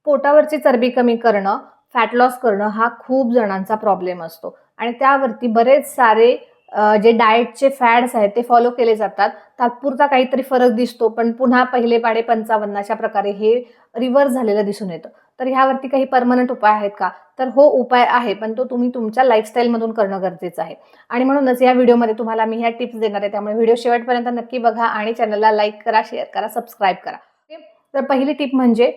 पोटावरची चरबी कमी करणं, फॅट लॉस करणं हा खूप जणांचा प्रॉब्लेम असतो आणि त्यावरती बरेच सारे जे डाएटचे फॅड्स आहेत ते फॉलो केले जातात. तात्पुरता काहीतरी फरक दिसतो, पण पुन्हा पहिले पाढे 55 अशा प्रकारे हे रिव्हर्स झालेलं दिसून येतं. तर ह्यावरती काही परमनंट उपाय आहेत का? तर हो, उपाय आहे, पण तो तुम्ही तुमच्या लाईफस्टाईलमधून करणं गरजेचं आहे. आणि म्हणूनच या व्हिडिओमध्ये तुम्हाला मी ह्या टिप्स देणार आहे. त्यामुळे व्हिडिओ शेवटपर्यंत नक्की बघा आणि चॅनलला लाईक करा, शेअर करा, सबस्क्राईब करा. तर पहिली टिप म्हणजे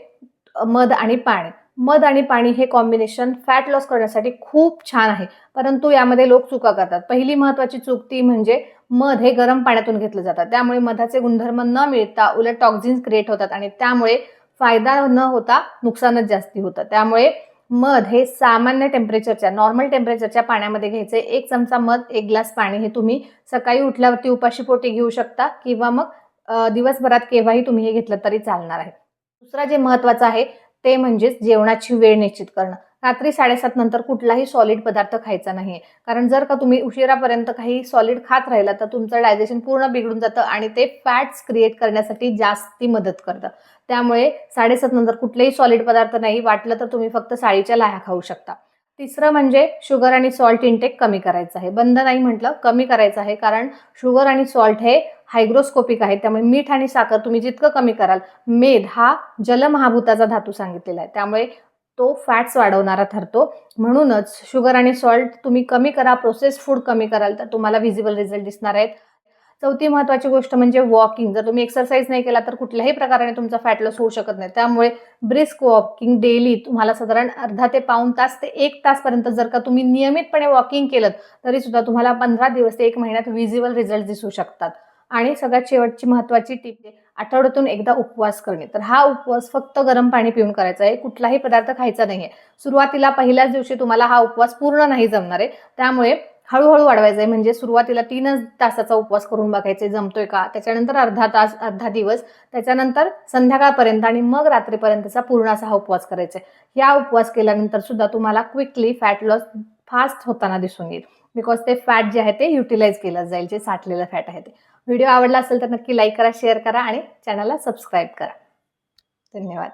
मध आणि पाणी. मध आणि पाणी हे कॉम्बिनेशन फॅट लॉस करण्यासाठी खूप छान आहे, परंतु यामध्ये लोक चुका करतात. पहिली महत्त्वाची चूक ती म्हणजे मध हे गरम पाण्यातून घेतलं जातं. त्यामुळे मधाचे गुणधर्म न मिळता उलट टॉक्झिन्स क्रिएट होतात आणि त्यामुळे फायदा न होता नुकसानच जास्ती होतं. त्यामुळे मध हे सामान्य टेम्परेचरच्या, नॉर्मल टेम्परेचरच्या पाण्यामध्ये घ्यायचे. 1 चमचा मध, 1 ग्लास पाणी हे तुम्ही सकाळी उठल्यावरती उपाशीपोटी घेऊ शकता किंवा मग दिवसभरात केव्हाही तुम्ही हे घेतलं तरी चालणार आहे. दुसरा जे महत्त्वाचं आहे ते म्हणजे जेवणाची वेळ निश्चित करणं. रात्री 7:30 नंतर कुठलाही सॉलिड पदार्थ खायचा नाहीये, कारण जर का तुम्ही उशिरापर्यंत काही सॉलिड खात राहिला तर तुमचं डायजेशन पूर्ण बिघडून जातं आणि ते फॅट्स क्रिएट करण्यासाठी जास्ती मदत करतं. त्यामुळे 7:30 नंतर कुठलेही सॉलिड पदार्थ नाही, वाटलं तर तुम्ही फक्त साळीच्या लाह्या खाऊ शकता. तिसरं म्हणजे शुगर आणि सॉल्ट इंटेक कमी करायचं आहे. बंद नाही म्हटलं, कमी करायचं आहे, कारण शुगर आणि सॉल्ट हे हायग्रोस्कोपिक आहे. त्यामुळे मीठ आणि साखर तुम्ही जितकं कमी कराल, मेद हा जलमहाभूताचा धातू सांगितलेला आहे, त्यामुळे तो फॅट्स वाढवणारा ठरतो. म्हणूनच शुगर आणि सॉल्ट तुम्ही कमी करा, प्रोसेस्ड फूड कमी कराल तर तुम्हाला व्हिजिबल रिझल्ट दिसणार आहेत. चौथी महत्त्वाची गोष्ट म्हणजे वॉकिंग. जर तुम्ही एक्सरसाइज नाही केला तर कुठल्याही प्रकाराने तुमचा फॅट लॉस होऊ शकत नाही. त्यामुळे ब्रिस्क वॉकिंग डेली तुम्हाला साधारण अर्धा ते पाऊण तास ते 1 तासपर्यंत जर का तुम्ही नियमितपणे वॉकिंग केलं तरी सुद्धा तुम्हाला 15 दिवस ते 1 महिन्यात व्हिजिबल रिझल्ट दिसू शकतात. आणि सगळ्यात शेवटची महत्त्वाची टिप आहे आठवड्यातून एकदा उपवास करणे. तर हा उपवास फक्त गरम पाणी पिऊन करायचा आहे, कुठलाही पदार्थ खायचा नाहीये. सुरुवातीला पहिल्याच दिवशी तुम्हाला हा उपवास पूर्ण नाही जमणार आहे, त्यामुळे हळूहळू वाढवायचं आहे. म्हणजे सुरुवातीला 3 तासाचा उपवास करून बघायचे जमतोय का, त्याच्यानंतर अर्धा तास, अर्धा दिवस, त्याच्यानंतर संध्याकाळपर्यंत आणि मग रात्रीपर्यंतचा पूर्ण असा हा उपवास करायचा आहे. या उपवास केल्यानंतर सुद्धा तुम्हाला क्विकली फॅट लॉस फास्ट होताना दिसून येईल, बिकॉज ते फॅट जे आहे ते युटिलाइज केलं जाईल, जे साठलेलं फॅट आहे ते. व्हिडिओ आवडला असेल तर नक्की लाईक करा, शेअर करा आणि चॅनलला सबस्क्राईब करा. धन्यवाद.